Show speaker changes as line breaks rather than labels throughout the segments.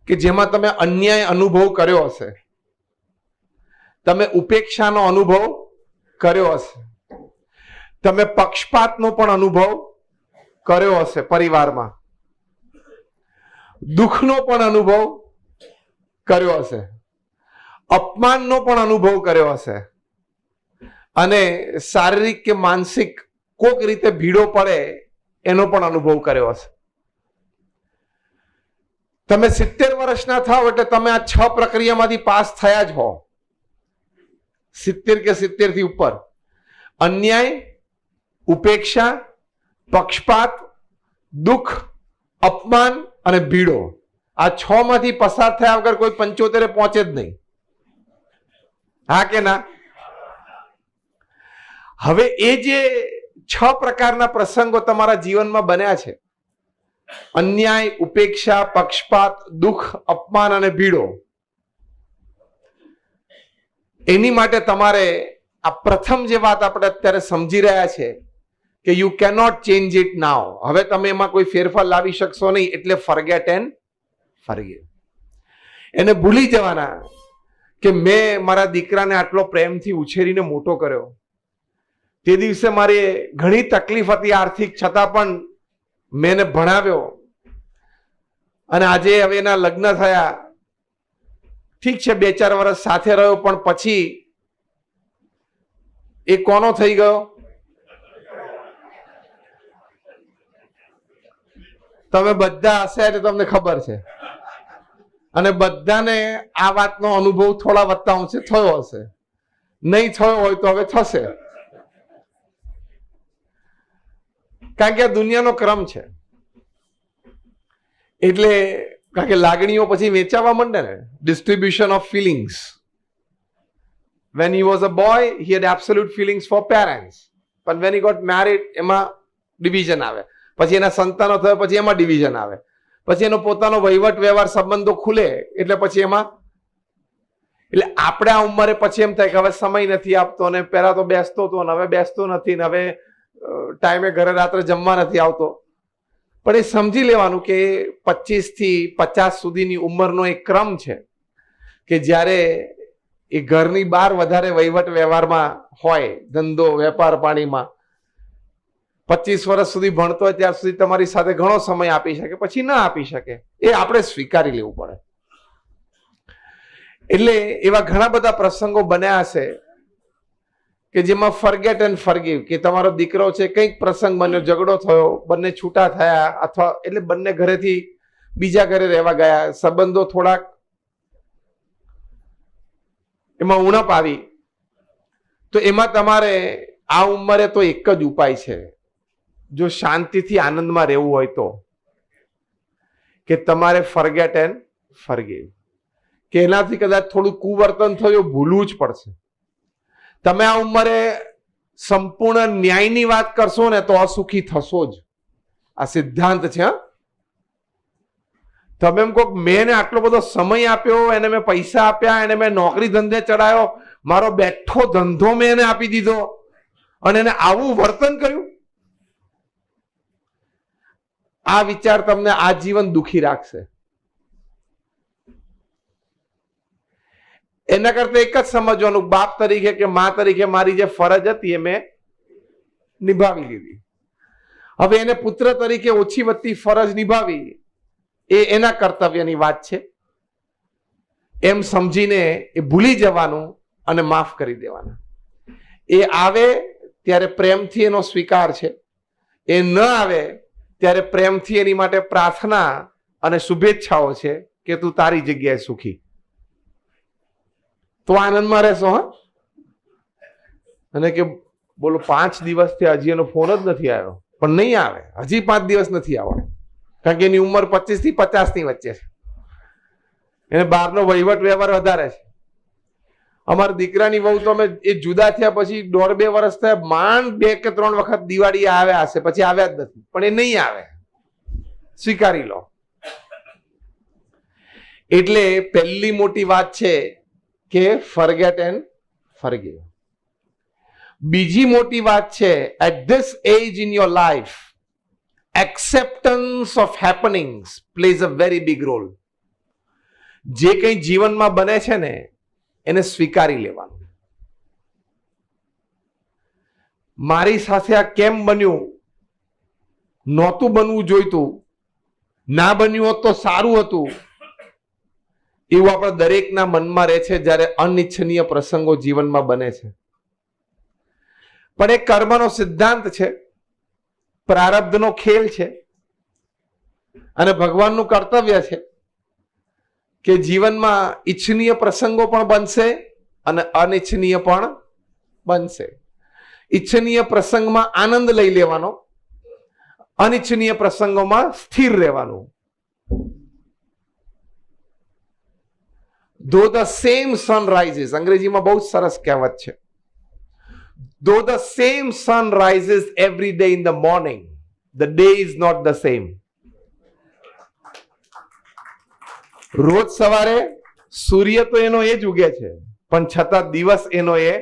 કે જેમાં તમે અન્યાય અનુભવ કર્યો હશે, તમે ઉપેક્ષાનો અનુભવ કર્યો હશે, તમે પક્ષપાતનો પણ અનુભવ કર્યો હશે, પરિવારમાં દુઃખનો પણ અનુભવ કર્યો હશે, અપમાનનો પણ અનુભવ કર્યો હશે, અને શારીરિક કે માનસિક કોઈક રીતે ભીડો પડે એનો પણ અનુભવ કર્યો હશે. તમે 70 વર્ષના થાવ એટલે તમે આ 6 પ્રક્રિયામાંથી પાસ થયા જ હો. 70 કે 70 થી ઉપર. અન્યાય, ઉપેક્ષા, પક્ષપાત, દુઃખ, અપમાન અને ભીડો, આ 6 માંથી પસાર થયા વગર કોઈ 75 પહોંચે જ નહીં. હા કે ના? હવે એ જે 6 પ્રકારના પ્રસંગો તમારા જીવનમાં બન્યા છે, અન્યાય, ઉપેક્ષા, પક્ષપાત, દુઃખ, અપમાન અને ભીડો, એની માટે તમારે આ પ્રથમ જે વાત આપણે અત્યારે સમજી રહ્યા છે કે યુ કેનોટ ચેન્જ ઇટ નાઉ. હવે તમે એમાં કોઈ ફેરફાર લાવી શકશો નહીં, એટલે ફોરગેટ એન્ડ ફોરગીવ. એને ભૂલી જવાના કે મેં મારા દીકરાને આટલો પ્રેમથી ઉછેરીને મોટો કર્યો. તે દિવસે મારી ઘણી તકલીફ હતી આર્થિક, છતાં પણ મેં એને ભણાવ્યો, અને આજે હવે એના લગ્ન થયા. ઠીક છે, 2-4 વર્ષ સાથે રહ્યો, પણ પછી એ કોનો થઈ ગયો? તમે બધા હશે એટલે તમને ખબર છે, અને બધાને આ વાતનો અનુભવ થોડા વત્તા અંશે થયો હશે. નહીં થયો હોય તો હવે થશે, કારણ કે આ દુનિયાનો ક્રમ છે. એટલે કારણ કે લાગણીઓ પછી વેચાવા માંડે ને. Distribution of feelings. When he was a boy, he had absolute feelings for parents. But when he got married, એમાં ડિવિઝન આવે. પછી એના સંતાનો થયો, પછી એમાં ડિવિઝન આવે. પછી એનો પોતાનો વહીવટ વ્યવહાર સંબંધો ખુલે, એટલે પછી એમાં, એટલે આપણે આ ઉંમરે પછી એમ થાય કે હવે સમય નથી આપતો, ને પહેલા તો બેસતો હતો ને હવે બેસતો નથી, ને હવે ટાઈમે ઘરે રાત્રે જમવા નથી આવતો. પણ એ સમજી લેવાનું કે 25 થી 50 સુધીની ઉંમરનો એક ક્રમ છે કે જ્યારે એ ઘરની બહાર વધારે વહીવટ વ્યવહારમાં હોય, ધંધો વેપાર પાણીમાં. 25 વર્ષ સુધી ભણતો હોય ત્યાર સુધી તમારી સાથે ઘણો સમય આપી શકે, પછી ના આપી શકે. એ આપણે સ્વીકારી લેવું પડે. એટલે એવા ઘણા બધા પ્રસંગો બન્યા હશે કે જેમાં ફોરગેટ એન્ડ ફોરગીવ, કે તમારો દીકરો છે, કંઈક પ્રસંગ બન્યો, ઝઘડો થયો, બંને છૂટા થયા, અથવા એટલે બંને ઘરેથી બીજા ઘરે રહેવા ગયા, સંબંધો થોડાક એમાં ઉણપ આવી. તો એમાં તમારે આ ઉંમરે તો એક જ ઉપાય છે, જો શાંતિથી આનંદમાં રહેવું હોય તો, કે તમારે ફોરગેટ એન્ડ ફોરગીવ. કે એનાથી કદાચ થોડું કુવર્તન થયું, ભૂલવું જ પડશે. તમે આ ઉંમરે સંપૂર્ણ ન્યાયની વાત કરશો ને તો અસુખી થશો જ. આ સિદ્ધાંત છે. તમે એમ કહો મેં એને આટલો બધો સમય આપ્યો, એને મેં પૈસા આપ્યા, એને મેં નોકરી ધંધે ચડાયો, મારો બેઠો ધંધો મેં એને આપી દીધો, અને એને આવું વર્તન કર્યું. આ વિચાર તમને આજીવન દુખી રાખશે. એના કરતા એક જ સમજવાનું, બાપ તરીકે કે મા તરીકે મારી જે ફરજ હતી એ મેં નિભાવી લીધી. હવે એને પુત્ર તરીકે ઓછી વધતી ફરજ નિભાવી, એ એના કર્તવ્યની વાત છે, એમ સમજીને એ ભૂલી જવાનું અને માફ કરી દેવાના. એ આવે ત્યારે પ્રેમથી એનો સ્વીકાર છે, એ ન આવે ત્યારે પ્રેમથી એની માટે પ્રાર્થના અને શુભેચ્છાઓ છે કે તું તારી જગ્યાએ સુખી. તો આનંદમાં રહેશો. હા, અને કે બોલો 5 દિવસથી હજી એનો ફોન જ નથી આવ્યો, પણ નહીં આવે, હજી 5 દિવસ નથી આવવાનો, કારણ કે એની ઉંમર 25 થી 50 ની વચ્ચે છે. એને બહારનો વહીવટ વ્યવહાર વધારે છે. અમારા દીકરાની વહુ તો અમે એ જુદા થયા પછી 1.5-2 વર્ષ થયા, માંડ 2 કે 3 વખત દિવાળી આવ્યા હશે, પછી આવ્યા જ નથી. પણ એ નહીં આવે, સ્વીકારી લો. એટલે પહેલી મોટી વાત છે કે ફોરગેટ એન્ડ ફોરગીવ. બીજી મોટી વાત છે, at this age in your life, acceptance of happenings plays a very big role. જે કંઈ જીવનમાં બને છે ને એને સ્વીકારી લેવાનું. મારી સાથે આ કેમ બન્યું, નહોતું બનવું જોઈતું, ના બન્યું હોત તો સારું હતું, એવું આપણા દરેકના મનમાં રહે છે જ્યારે અનિચ્છનીય પ્રસંગો જીવનમાં બને છે. પણ એ કર્મનો સિદ્ધાંત છે, પ્રારબ્ધનો ખેલ છે, અને ભગવાનનું કર્તવ્ય છે કે જીવનમાં ઈચ્છનીય પ્રસંગો પણ બનશે અને અનિચ્છનીય પણ બનશે. ઈચ્છનીય પ્રસંગમાં આનંદ લઈ લેવાનો, અનિચ્છનીય પ્રસંગોમાં સ્થિર રહેવાનું. Though the same sun rises, અંગ્રેજીમાં બહુ સરસ કહેવત છે, though the same sun rises every day in the morning, the day is not the same. રોજ સવારે સૂર્ય તો એનો એ જ ઉગે છે, પણ છતાં દિવસ એનો એ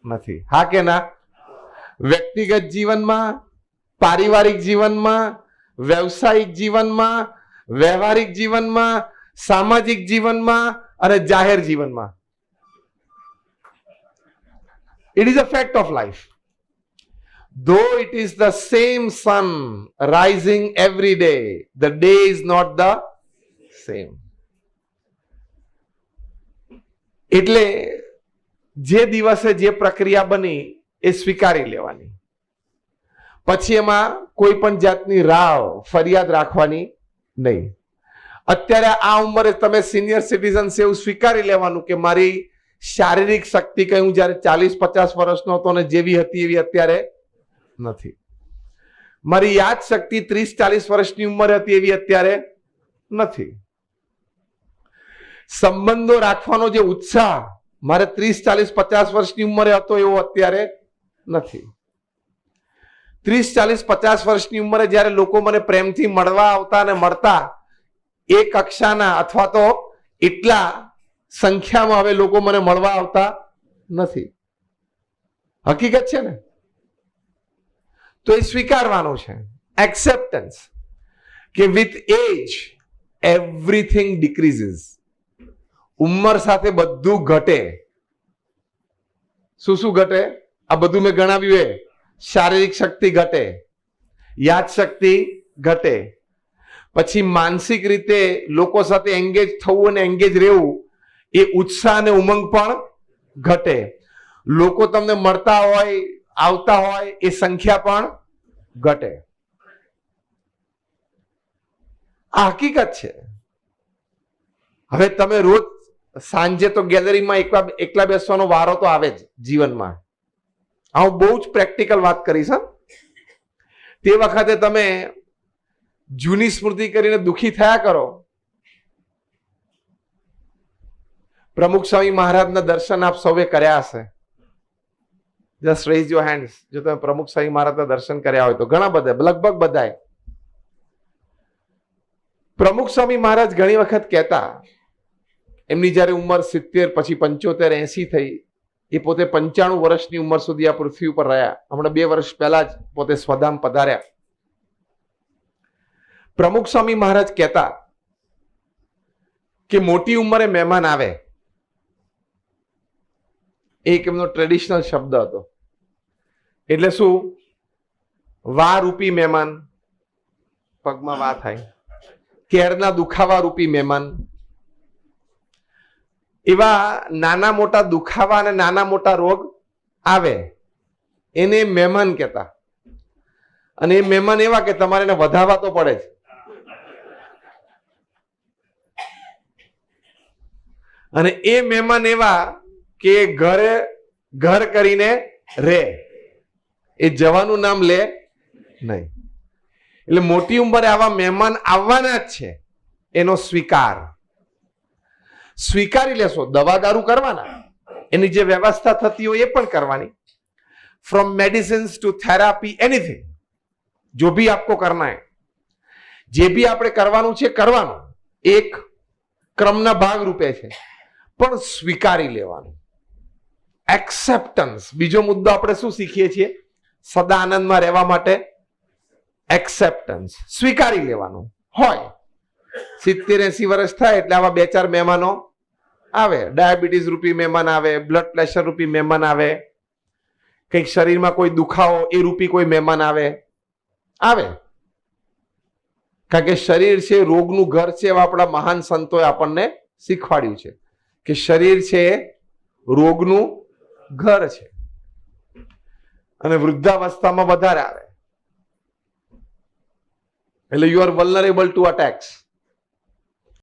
નથી. હા કે ના? વ્યક્તિગત જીવનમાં, પારિવારિક જીવનમાં, વ્યવસાયિક જીવનમાં, વ્યવહારિક જીવનમાં, સામાજિક જીવનમાં અને જાહેર જીવનમાં. It is a fact of life. Though it is the same sun rising every day, the day is not the same. એટલે જે દિવસે જે પ્રક્રિયા બની એ સ્વીકારી લેવાની. પછી એમાં કોઈ પણ જાતની રાવ, ફરિયાદ રાખવાની નહીં. અત્યારે આ ઉંમરે તમે સિનિયર સિટીઝન છે એવું સ્વીકારી લેવાનું કે મારી શારીરિક શક્તિ કઈ હું જયારે 40-50 વર્ષનો હતો ને જેવી હતી એવી અત્યારે નથી. મારી યાદ શક્તિ 30-40 વર્ષની ઉંમરે હતી એવી અત્યારે નથી. સંબંધો રાખવાનો જે ઉત્સાહ મારે 30-40-50 વર્ષની ઉંમરે હતો એવો અત્યારે નથી. 30-40-50 વર્ષની ઉંમરે જયારે લોકો મને પ્રેમથી મળવા આવતા અને મળતા, એ કક્ષાના અથવા તો એટલા સંખ્યામાં હવે લોકો મને મળવા આવતા નથી. હકીકત છે ને? તો એ સ્વીકારવાનું છે. એક્સેપ્ટન્સ કે વિથ એજ એવરીથિંગ ડિક્રીઝિસ. ઉંમર સાથે બધું ઘટે. શું શું ઘટે? આ બધું મેં ગણાવ્યું એ. શારીરિક શક્તિ ઘટે, યાદ શક્તિ ઘટે, પછી માનસિક રીતે લોકો સાથે એંગેજ થવું અને એંગેજ રહેવું, એ ઉત્સાહ અને ઉમંગ પણ ઘટે. લોકો તમને મળતા હોય, આવતા હોય, એ સંખ્યા પણ ઘટે. આ હકીકત છે. હવે તમે રોજ સાંજે તો ગેલેરીમાં એકલા બેસવાનો વારો તો આવે જ જીવનમાં. હું બહુ જ પ્રેક્ટિકલ વાત કરીશ. તે વખતે તમે જૂની સ્મૃતિ કરીને દુઃખી થયા કરો. પ્રમુખ સ્વામી મહારાજના દર્શન આપ સૌએ કર્યા હશે. જસ્ટ રેઝ યોર હેન્ડ્સ જો તમે પ્રમુખ સ્વામી મહારાજના દર્શન કર્યા હોય તો. ઘણા બધા, લગભગ બધાએ. પ્રમુખ સ્વામી મહારાજ ઘણી વખત કહેતા, એમની જયારે ઉંમર 70, પછી 75, 80 થઈ, એ પોતે 95 વર્ષની ઉંમર સુધી આ પૃથ્વી ઉપર રહ્યા. હમણાં 2 વર્ષ પહેલા જ પોતે સ્વધામ પધાર્યા. પ્રમુખ સ્વામી મહારાજ કહેતા કે મોટી ઉંમરે મહેમાન આવે, એક એમનો ટ્રેડિશનલ શબ્દ હતો. એટલે શું? વા રૂપી મહેમાન, પગમાં વા થાય, કેરના દુખાવા રૂપી મહેમાન. એવા નાના મોટા દુખાવા અને નાના મોટા રોગ આવે, એને મહેમાન કહેતા. અને એ મહેમાન એવા કે તમારે એને વધારવા તો પડે જ. અને એ મહેમાન એવા કે ઘર કરીને રે, એ જવાનું નામ લે નહીં. એટલે મોટી ઉંમરે આવા મહેમાન આવવાના જ છે, એનો સ્વીકારી લેશો. દવા દારૂ કરવાના, એની જે વ્યવસ્થા થતી હોય એ પણ કરવાની. From medicine to therapy, anything जो भी आपको करना है, જે બી આપણે કરવાનું છે કરવાનું, એક ક્રમના ભાગ રૂપે છે, પણ સ્વીકારી લેવાનું. એક્સેપ્ટન્સ. બીજો મુદ્દો આપણે શું શીખીએ છીએ સદા આનંદમાં રહેવા માટે? એક્સેપ્ટન્સ. સ્વીકારી લેવાનું હોય. 70-80 વર્ષ થાય એટલે આવા 2-4 મહેમાનો આવે. ડાયાબિટીસ રૂપી મહેમાન આવે, બ્લડ પ્રેશર રૂપી મહેમાન આવે, કંઈક શરીરમાં કોઈ દુખાવો એ રૂપી કોઈ મહેમાન આવે. કારણ કે શરીર છે રોગનું ઘર છે, એવા આપણા મહાન સંતોએ આપણને શીખવાડ્યું છે કે શરીર છે રોગનું ઘર છે અને વૃદ્ધાવસ્થામાં વધારે આવે. એટલે you are vulnerable to attacks.